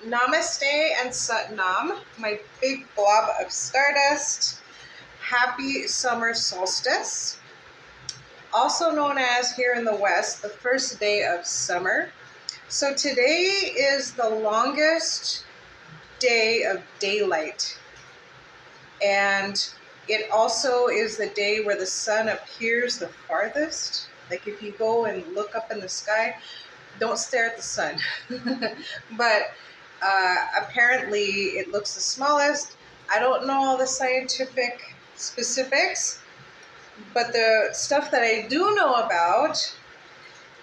Namaste and Satnam, my big blob of stardust. Happy summer solstice, also known as here in the West, the first day of summer. So today is the longest day of daylight, and it also is the day where the sun appears the farthest. Like if you go and look up in the sky, don't stare at the sun. But apparently it looks the smallest. I don't know all the scientific specifics, but the stuff that I do know about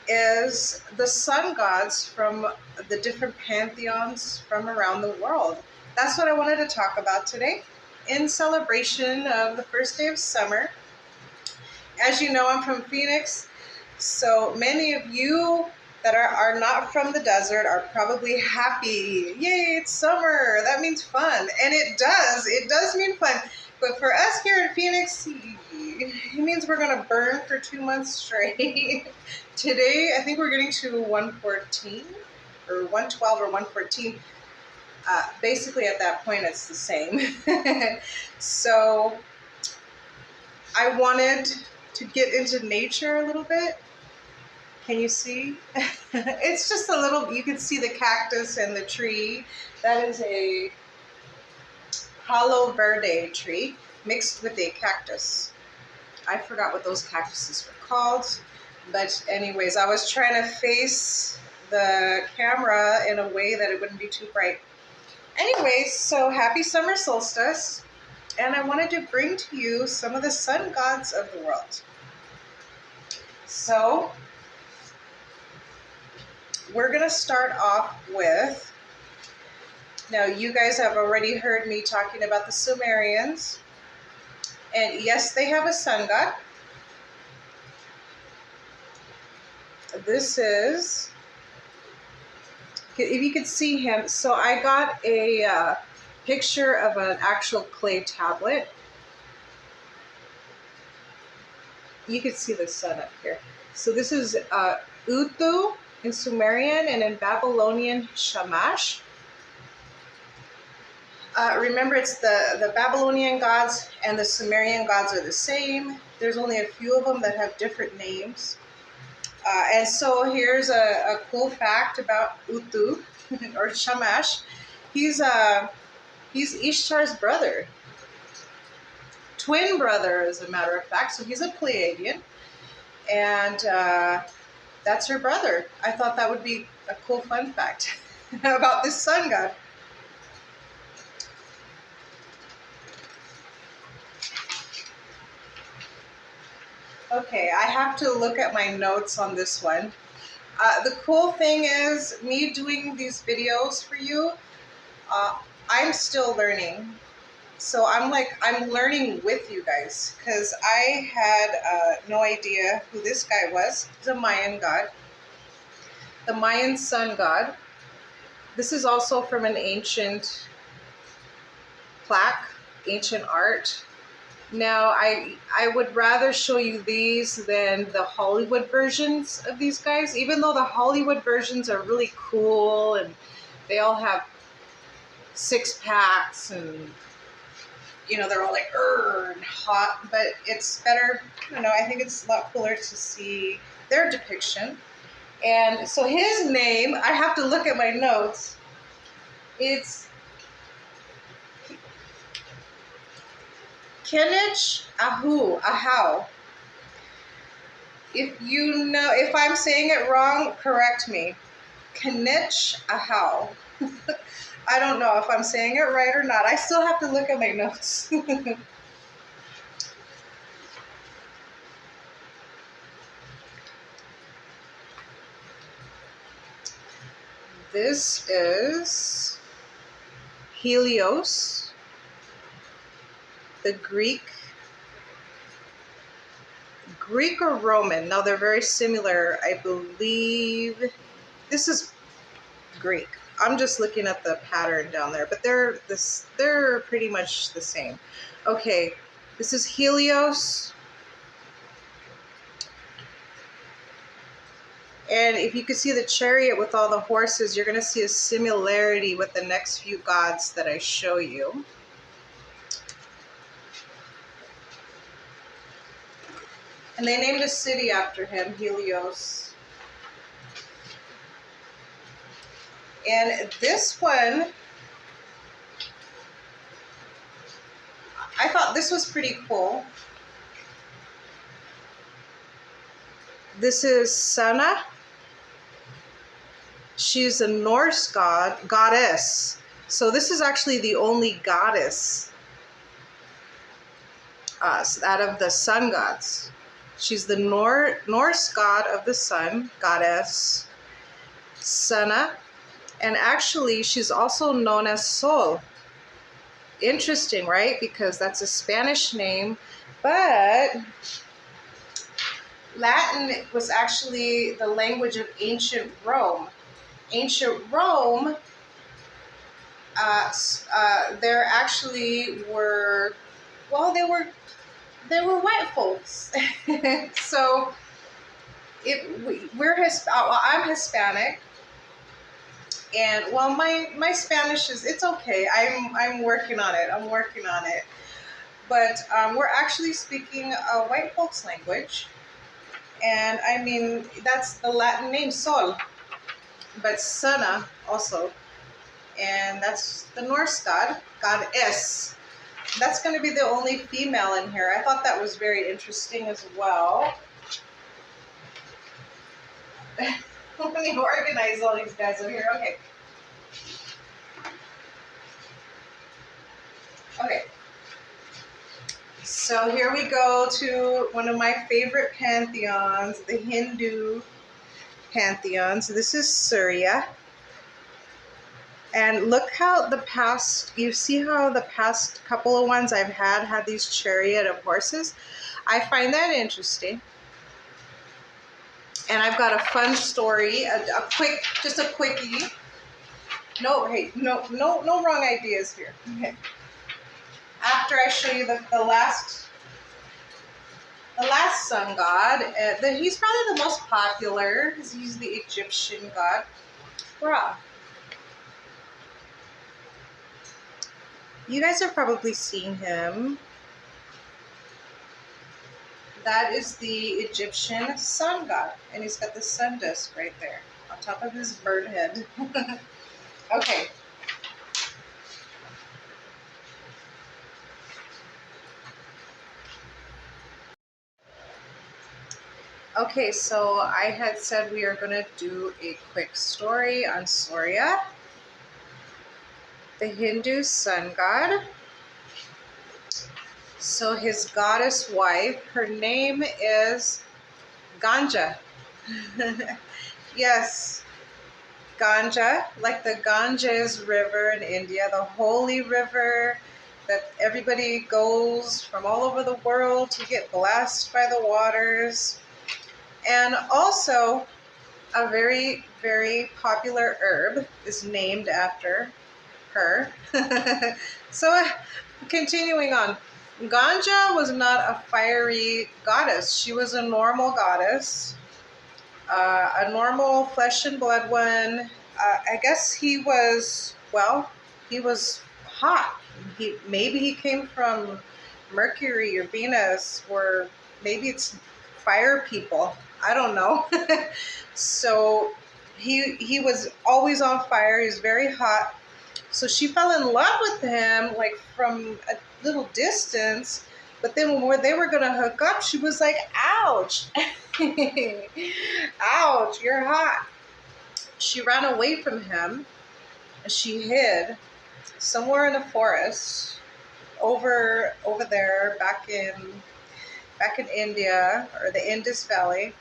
is the sun gods from the different pantheons from around the world. That's what I wanted to talk about today in celebration of the first day of summer. As you know, I'm from Phoenix, so many of you that are not from the desert are probably happy. Yay, it's summer. That means fun. And it does mean fun. But for us here in Phoenix, it means we're going to burn for 2 months straight. Today, I think we're getting to 114 or 112 or 114. Basically, at that point, it's the same. So I wanted to get into nature a little bit. Can you see? It's just a little, you can see the cactus and the tree. That is a Palo Verde tree mixed with a cactus. I forgot what those cactuses were called. But anyways, I was trying to face the camera in a way that it wouldn't be too bright. Anyways, so happy summer solstice. And I wanted to bring to you some of the sun gods of the world. So we're going to start off with, now you guys have already heard me talking about the Sumerians. And yes, they have a sun god. This is, if you could see him, so I got a picture of an actual clay tablet. You can see the sun up here. So this is Uthu in Sumerian, and in Babylonian, Shamash. Remember, it's the Babylonian gods and the Sumerian gods are the same. There's only a few of them that have different names. And so here's a cool fact about Uthu, or Shamash. He's Ishtar's brother. Twin brother, as a matter of fact. So he's a Pleiadian. And that's her brother. I thought that would be a cool fun fact about this sun god. Okay, I have to look at my notes on this one. The cool thing is, me doing these videos for you, I'm still learning. So I'm learning with you guys, because I had no idea who this guy was. He's a Mayan god, the Mayan sun god. This is also from an ancient plaque, ancient art. Now, I would rather show you these than the Hollywood versions of these guys, even though the Hollywood versions are really cool and they all have 6-packs and, you know, they're all like and hot, but it's better, I don't know, I think it's a lot cooler to see their depiction. And so his name, I have to look at my notes, it's Kenich Ahau. If you know, if I'm saying it wrong, correct me. Kenich Ahau. I don't know if I'm saying it right or not. I still have to look at my notes. This is Helios, the Greek or Roman. Now they're very similar, I believe. This is Greek. I'm just looking at the pattern down there, but they're pretty much the same. Okay, this is Helios. And if you could see the chariot with all the horses, you're going to see a similarity with the next few gods that I show you. And they named a city after him, Helios. And this one, I thought this was pretty cool. This is Sunna. She's a Norse goddess. So this is actually the only goddess out of the sun gods. She's the Norse god of the sun, goddess, Sunna. And actually, she's also known as Sol. Interesting, right? Because that's a Spanish name, but Latin was actually the language of ancient Rome. Ancient Rome, there actually were, well, they were white folks. So I'm Hispanic, and well, my Spanish it's okay. I'm working on it. But we're actually speaking a white folks language, and I mean that's the Latin name Sol, but Sunna also, and that's the Norse goddess. That's going to be the only female in here. I thought that was very interesting as well. Let me organize all these guys over here. Okay. So here we go to one of my favorite pantheons, the Hindu pantheon. So this is Surya. And look how you see how the past couple of ones I've had these chariot of horses. I find that interesting. And I've got a fun story, just a quickie. No wrong ideas here. Okay. After I show you the last sun god, he's probably the most popular because he's the Egyptian god, Ra. You guys have probably seen him. That is the Egyptian sun god, and he's got the sun disk right there on top of his bird head. Okay. Okay, so I had said we are going to do a quick story on Surya, the Hindu sun god. So his goddess wife, her name is Ganga. Yes, Ganga, like the Ganges River in India, the holy river that everybody goes from all over the world to get blessed by the waters. And also, a very, very popular herb is named after her. So, continuing on. Ganga was not a fiery goddess. She was a normal goddess, a normal flesh and blood one. I guess he was hot. Maybe he came from Mercury or Venus, or maybe it's fire people. I don't know. So he was always on fire. He was very hot. So she fell in love with him, like from a little distance. But then when they were going to hook up, she was like, ouch. Ouch, you're hot. She ran away from him. She hid somewhere in the forest over there back in India, or the Indus Valley,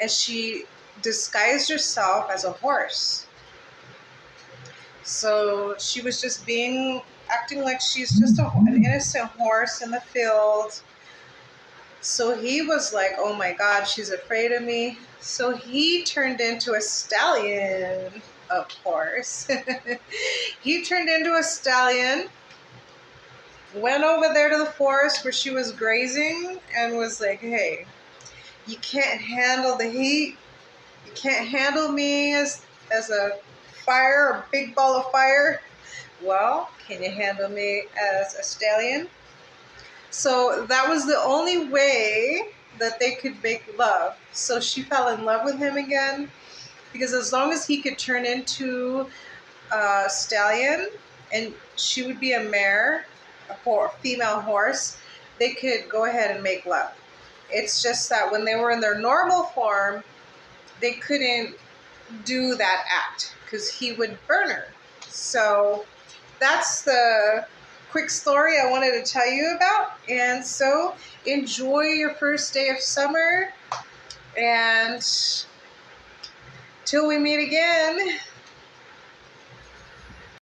and she disguised herself as a horse. So she was just acting like she's just an innocent horse in the field. So he was like, oh my God, she's afraid of me. So he turned into a stallion, of course. He turned into a stallion, went over there to the forest where she was grazing, and was like, hey, you can't handle the heat. You can't handle me as a fire, a big ball of fire. Well, can you handle me as a stallion? So that was the only way that they could make love. So she fell in love with him again, because as long as he could turn into a stallion and she would be a mare, a female horse, they could go ahead and make love. It's just that when they were in their normal form, they couldn't do that act because he would burn her. So that's the quick story I wanted to tell you about. And so enjoy your first day of summer, and till we meet again.